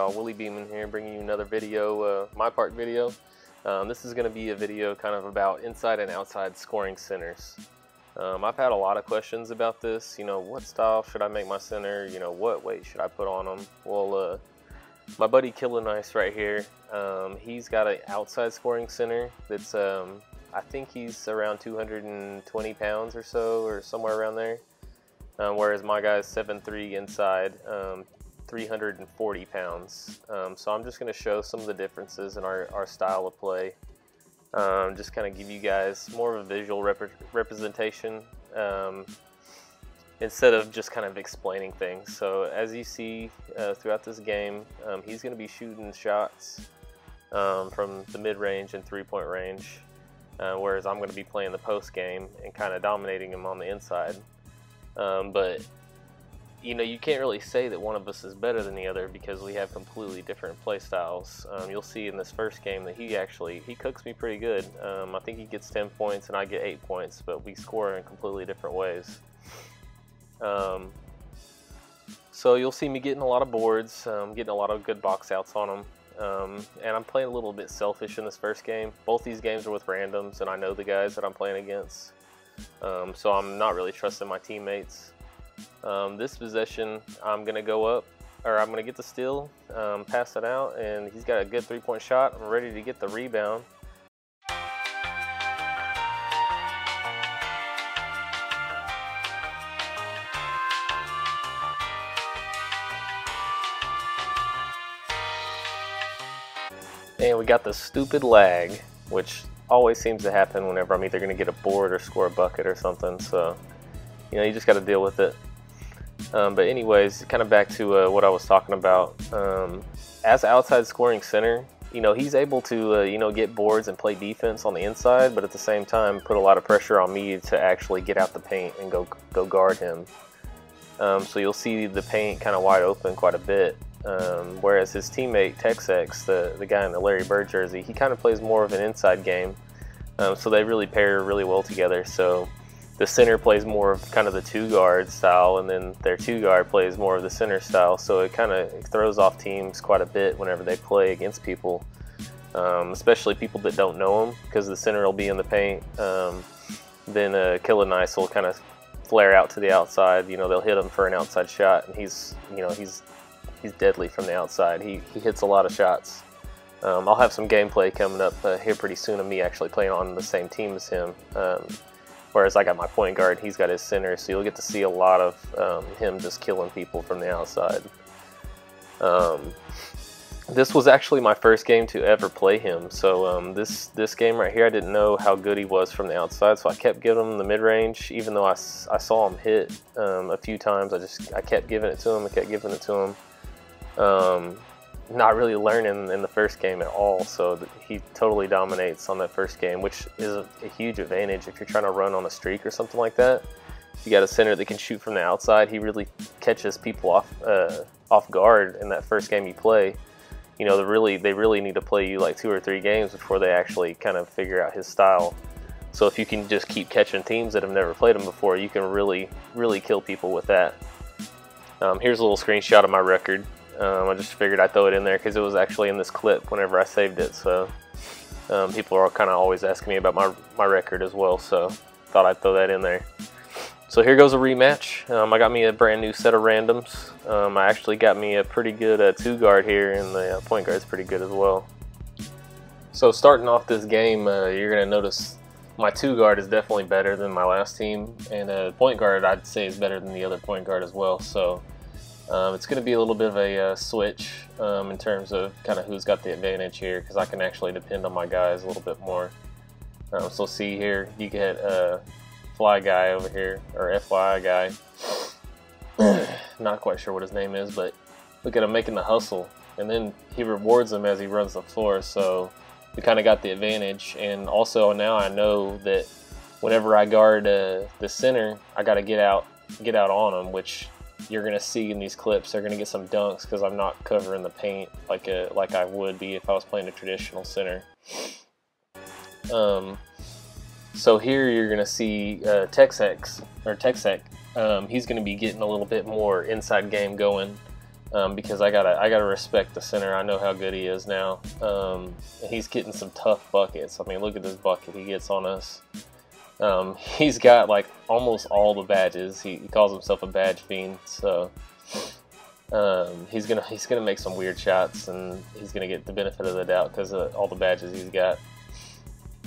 y'all? Willie Beeman here, bringing you another video, MyPark video. This is going to be a video kind of about inside and outside scoring centers. I've had a lot of questions about this. You know, what style should I make my center? You know, what weight should I put on them? Well, my buddy Killer Nice right here, he's got an outside scoring center that's, I think he's around 220 pounds or so, or somewhere around there. Whereas my guy's 7'3" inside, 340 pounds. So I'm just going to show some of the differences in our style of play. Just kind of give you guys more of a visual representation instead of just kind of explaining things. So as you see throughout this game, he's going to be shooting shots from the mid-range and three-point range, whereas I'm going to be playing the post game and kind of dominating him on the inside. But you know, you can't really say that one of us is better than the other because we have completely different play styles. You'll see in this first game that he cooks me pretty good. I think he gets 10 points and I get 8 points, but we score in completely different ways. So you'll see me getting a lot of boards, getting a lot of good box outs on them. And I'm playing a little bit selfish in this first game. Both these games are with randoms and I know the guys that I'm playing against. So I'm not really trusting my teammates. This possession, I'm going to go up, or I'm going to get the steal, pass it out, and he's got a good three-point shot. I'm ready to get the rebound. And we got the stupid lag, which always seems to happen whenever I'm either going to get a board or score a bucket or something. So, you know, you just got to deal with it. But anyways, kind of back to what I was talking about. As an outside scoring center, you know, he's able to, you know, get boards and play defense on the inside, but at the same time put a lot of pressure on me to actually get out the paint and go guard him. So you'll see the paint kind of wide open quite a bit. Whereas his teammate Texex, the guy in the Larry Bird jersey, he kind of plays more of an inside game. So they really pair really well together. So the center plays more of kind of the two-guard style, and then their two-guard plays more of the center style. So it kind of throws off teams quite a bit whenever they play against people, especially people that don't know them, because the center will be in the paint. Then Killer Nice will kind of flare out to the outside. You know, they'll hit him for an outside shot, and he's deadly from the outside. He hits a lot of shots. I'll have some gameplay coming up here pretty soon of me actually playing on the same team as him. Whereas I got my point guard, he's got his center, so you'll get to see a lot of him just killing people from the outside. This was actually my first game to ever play him, so this game right here, I didn't know how good he was from the outside, so I kept giving him the mid-range, even though I saw him hit a few times. I kept giving it to him, not really learning in the first game at all, so he totally dominates on that first game, which is a huge advantage if you're trying to run on a streak or something like that. If you got a center that can shoot from the outside, he really catches people off guard in that first game you play. You know, they really need to play you like 2 or 3 games before they actually kind of figure out his style. So if you can just keep catching teams that have never played him before, you can really kill people with that. Here's a little screenshot of my record. I just figured I'd throw it in there because it was actually in this clip whenever I saved it. So people are kind of always asking me about my record as well, so thought I'd throw that in there. So here goes a rematch. I got me a brand new set of randoms. I actually got me a pretty good two-guard here, and the point guard's pretty good as well. So starting off this game, you're going to notice my two-guard is definitely better than my last team, and point guard I'd say is better than the other point guard as well. So it's going to be a little bit of a switch in terms of kind of who's got the advantage here, because I can actually depend on my guys a little bit more. So see here, you get Fly Guy over here, or FYI guy. Not quite sure what his name is, but look at him making the hustle, and then he rewards him as he runs the floor. So we kind of got the advantage, and also now I know that whenever I guard the center, I got to get out on him, which you're going to see in these clips. They're going to get some dunks because I'm not covering the paint like I would be if I was playing a traditional center. So here you're going to see Texex. He's going to be getting a little bit more inside game going. because I gotta respect the center. I know how good he is now. He's getting some tough buckets. I mean, look at this bucket he gets on us. He's got like almost all the badges. He calls himself a badge fiend. So he's gonna make some weird shots, and he's gonna get the benefit of the doubt because of all the badges he's got.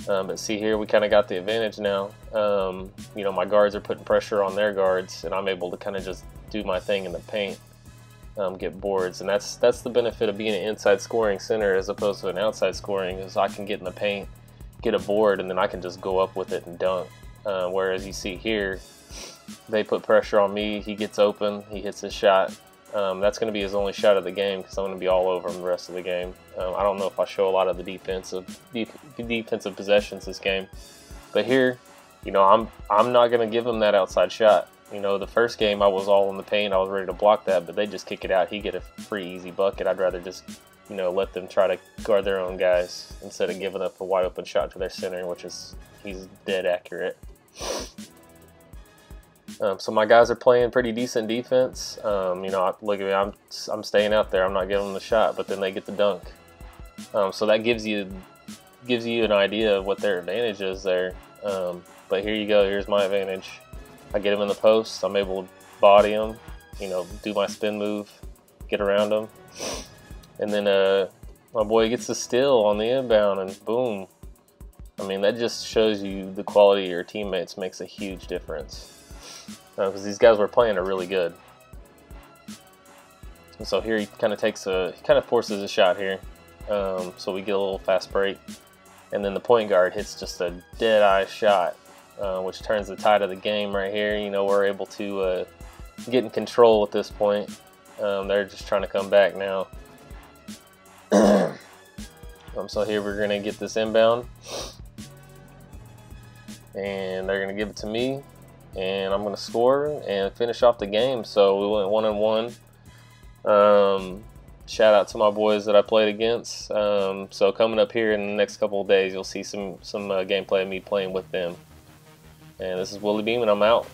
But see here, we kind of got the advantage now. You know, my guards are putting pressure on their guards, and I'm able to kind of just do my thing in the paint, get boards, and that's the benefit of being an inside scoring center as opposed to an outside scoring. Is I can get in the paint, get a board, and then I can just go up with it and dunk. Whereas you see here, they put pressure on me. He gets open, he hits his shot. That's going to be his only shot of the game because I'm going to be all over him the rest of the game. I don't know if I show a lot of the defensive possessions this game, but here, you know, I'm not going to give him that outside shot. You know, the first game I was all in the paint, I was ready to block that, but they just kick it out. He get a free easy bucket. I'd rather just, you know, let them try to guard their own guys instead of giving up a wide open shot to their center, which is he's dead accurate. So my guys are playing pretty decent defense. You know, look at me, I'm staying out there. I'm not giving them the shot, but then they get the dunk. So that gives you an idea of what their advantage is there. But here you go. Here's my advantage. I get him in the post. I'm able to body him. You know, do my spin move, get around him, and then my boy gets the steal on the inbound, and boom. I mean, that just shows you the quality of your teammates makes a huge difference. Because these guys we're playing are really good. And so here he kind of forces a shot here. So we get a little fast break, and then the point guard hits just a dead-eye shot, which turns the tide of the game right here. You know, we're able to get in control at this point. They're just trying to come back now. So here we're gonna get this inbound, and they're gonna give it to me. And I'm going to score and finish off the game. So we went 1-1. Shout out to my boys that I played against. So coming up here in the next couple of days, you'll see some gameplay of me playing with them. And this is Willie Beam, and I'm out.